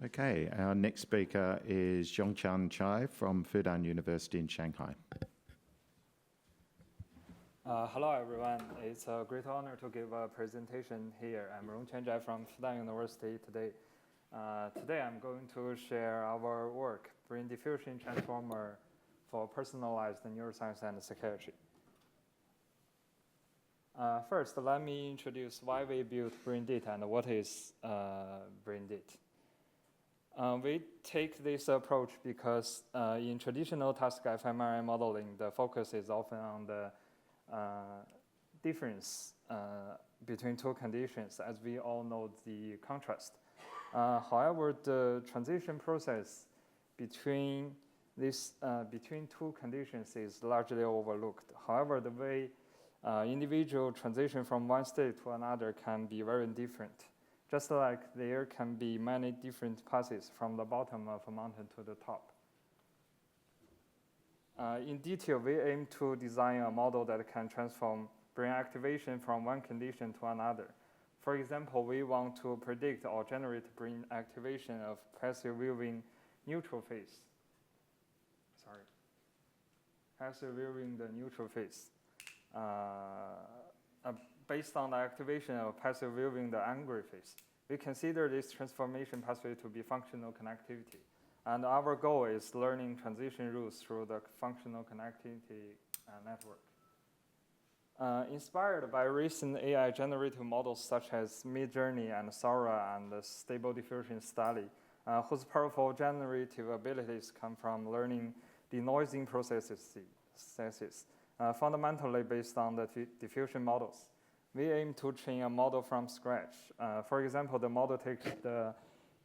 Okay, our next speaker is Rongquan Zhai from Fudan University in Shanghai. Hello, everyone. It's a great honor to give a presentation here. I'm Rongquan Zhai from Fudan University today. Today, I'm going to share our work, Brain Diffusion Transformer for Personalized Neuroscience and Psychiatry. First, let me introduce why we built BrainDit and what is BrainDit. We take this approach because in traditional task fMRI modeling, the focus is often on the difference between two conditions, as we all know the contrast. However, the transition process between two conditions is largely overlooked. However, the way individual transition from one state to another can be very different. Just like there can be many different passes from the bottom of a mountain to the top. In detail, we aim to design a model that can transform brain activation from one condition to another. For example, we want to predict or generate brain activation of passive viewing neutral phase. Passive viewing the neutral phase. Based on the activation of passive viewing the angry phase. We consider this transformation pathway to be functional connectivity. And our goal is learning transition rules through the functional connectivity network. Inspired by recent AI generative models such as Midjourney and Sora and the Stable Diffusion study, whose powerful generative abilities come from learning denoising processes, fundamentally based on the diffusion models. We aim to train a model from scratch. For example, the model takes the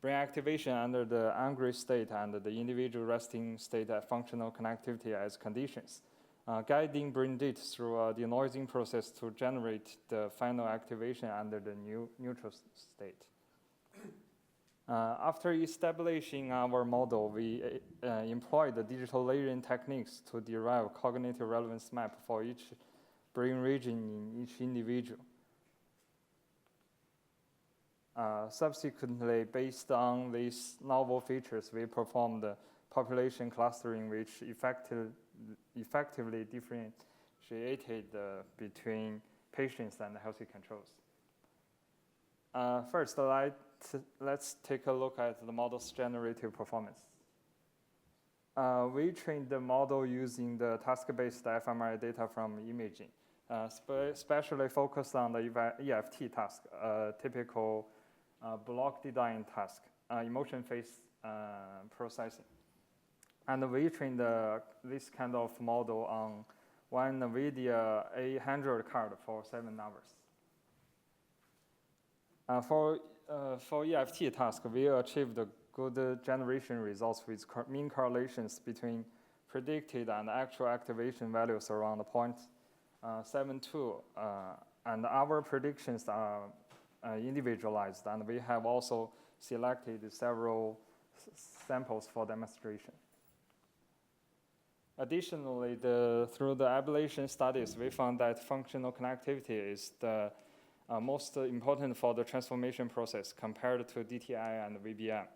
brain activation under the angry state and the individual resting state at functional connectivity as conditions, guiding BrainDit through a denoising process to generate the final activation under the neutral state. After establishing our model, we employ the digital layering techniques to derive cognitive relevance map for each brain region in each individual. Subsequently, based on these novel features, we performed population clustering, which effectively differentiated between patients and healthy controls. First, let's take a look at the model's generative performance. We trained the model using the task-based fMRI data from imaging, especially focused on the EFT task, typical block design task, emotion phase processing. And we trained this kind of model on one NVIDIA A100 card for 7 hours. For EFT task, we achieved good generation results with mean correlations between predicted and actual activation values around 0.72. And our predictions are individualized, and we have also selected several samples for demonstration. Additionally, through the ablation studies, we found that functional connectivity is the most important for the transformation process compared to DTI and VBM.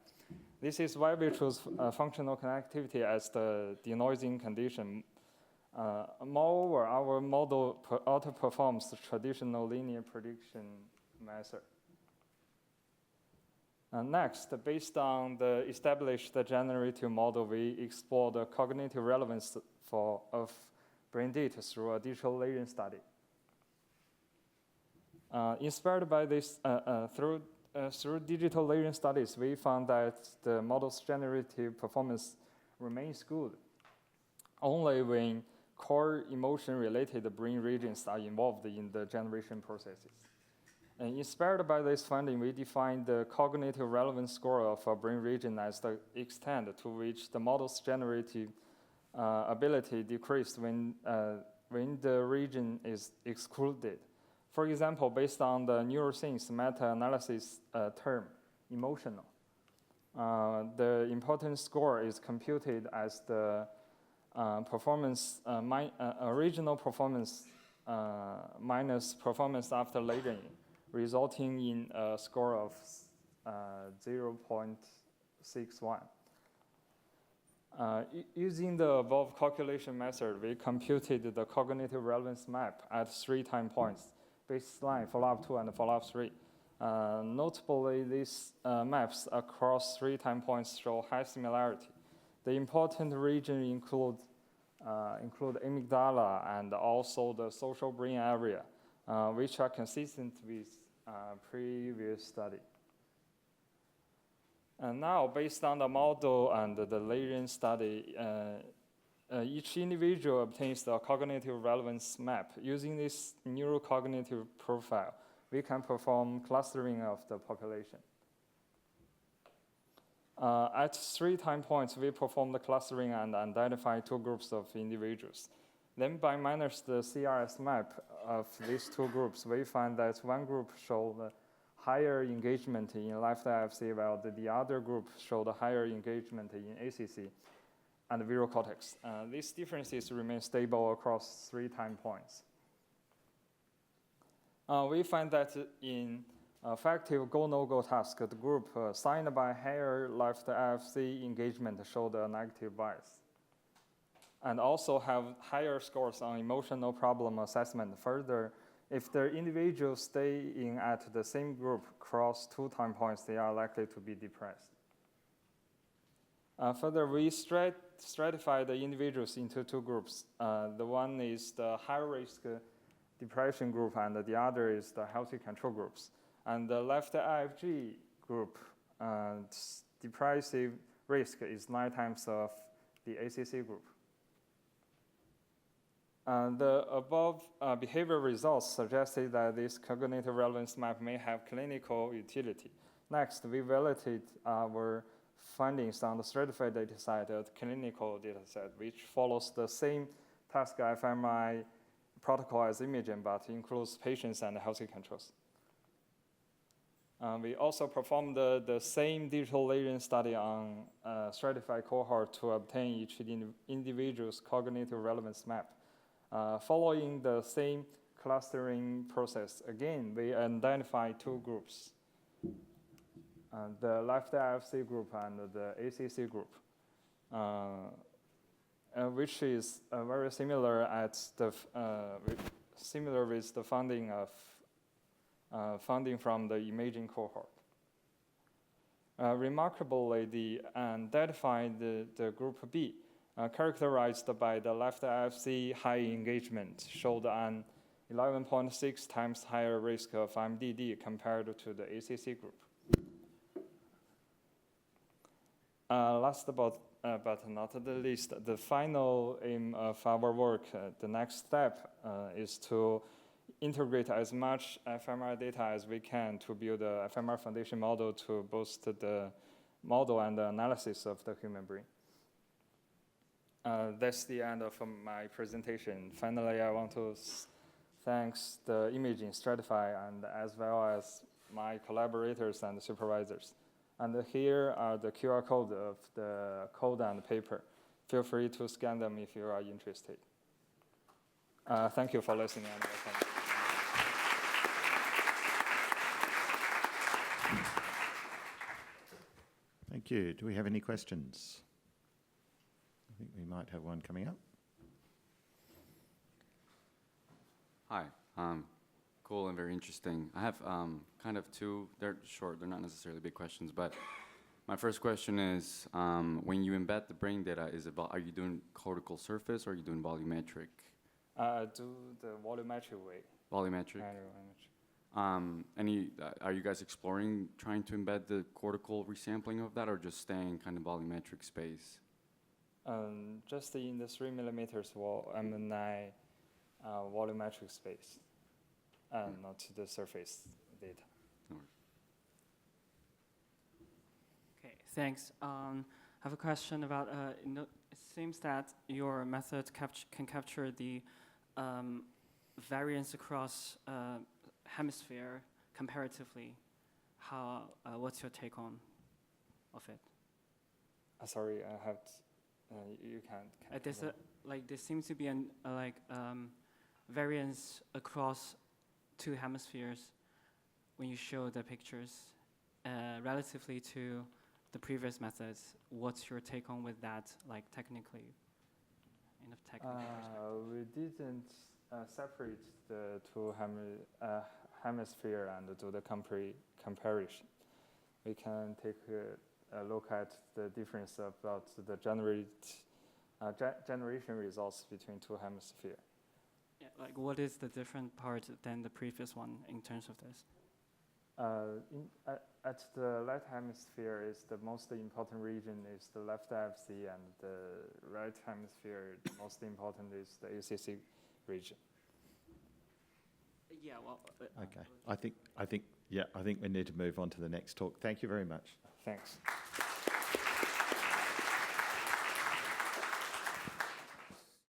This is why we choose functional connectivity as the denoising condition. Moreover, our model outperforms the traditional linear prediction method. Next, based on the established generative model, we explore the cognitive relevance of BrainDit through a digital layering study. Inspired by this, through digital layering studies, we found that the model's generative performance remains good only when core emotion-related brain regions are involved in the generation processes. And inspired by this finding, we defined the cognitive relevance score of a brain region as the extent to which the model's generative ability decreased when the region is excluded. For example, based on the neuroscience meta-analysis term, emotional, the importance score is computed as the original performance minus performance after layering, resulting in a score of 0.8 0.61. Using the above calculation method, we computed the cognitive relevance map at 3 time points, baseline, follow-up 2, and follow-up 3. Notably, these maps across 3 time points show high similarity. The important region include amygdala and also the social brain area, which are consistent with previous study. And now, based on the model and the Layering study, each individual obtains the cognitive relevance map. Using this neurocognitive profile, we can perform clustering of the population. At 3 time points, we perform the clustering and identify 2 groups of individuals. Then by minus the CRS map of these 2 groups, we find that one group showed higher engagement in left IFC, while the other group showed higher engagement in ACC and visual cortex. These differences remain stable across 3 time points. We find that in effective go-no-go task, the group signed by higher left IFC engagement showed a negative bias, and also have higher scores on emotional problem assessment. Further, if the individuals stay in at the same group across 2 time points, they are likely to be depressed. Further, we stratify the individuals into 2 groups. The one is the high-risk depression group, and the other is the healthy control groups. And the left IFG group, depressive risk is 9 times of the ACC group. The above behavior results suggested that this cognitive relevance map may have clinical utility. Next, we validate our findings on the stratified dataset at clinical dataset, which follows the same task fMRI protocol as imaging, but includes patients and healthy controls. We also performed the same digital layering study on stratified cohort to obtain each individual's cognitive relevance map. Following the same clustering process, again, we identify 2 groups, the left IFC group and the ACC group, which is very similar with the finding from the imaging cohort. Remarkably, the identified the group B, characterized by the left IFC high engagement, showed an 11.6 times higher risk of MDD compared to the ACC group. Last but not the least, the final aim of our work, the next step is to integrate as much fMRI data as we can to build a fMRI foundation model to boost the model and the analysis of the human brain. That's the end of my presentation. Finally, I want to thank the imaging Stratify and as well as my collaborators and supervisors. And here are the QR code of the code and paper. Feel free to scan them if you are interested. Thank you for listening and welcome. Thank you. Do we have any questions? I think we might have one coming up. Hi. Cool and very interesting. I have kind of 2, they're short, they're not necessarily big questions, but my first question is, when you embed the brain data, are you doing cortical surface or are you doing volumetric? Do the volumetric way. Volumetric? Are you guys exploring trying to embed the cortical resampling of that or just staying kind of volumetric space? Just in the 3 millimeters MNI volumetric space. Not the surface data. Okay, thanks. I have a question about, it seems that your method can capture the variance across hemisphere comparatively. What's your take on of it? Sorry, I have you can't. There seems to be variance across 2 hemispheres when you show the pictures relatively to the previous methods. What's your take on with that, like technically, in a technical perspective? We didn't separate the two hemisphere and do the comparison. We can take a look at the difference about the generation results between two hemispheres. Yeah, like what is the different part than the previous one in terms of this? At the left hemisphere is the most important region is the left FC, and the right hemisphere, the most important is the ACC region. Yeah, well. Okay. I think we need to move on to the next talk. Thank you very much. Thanks.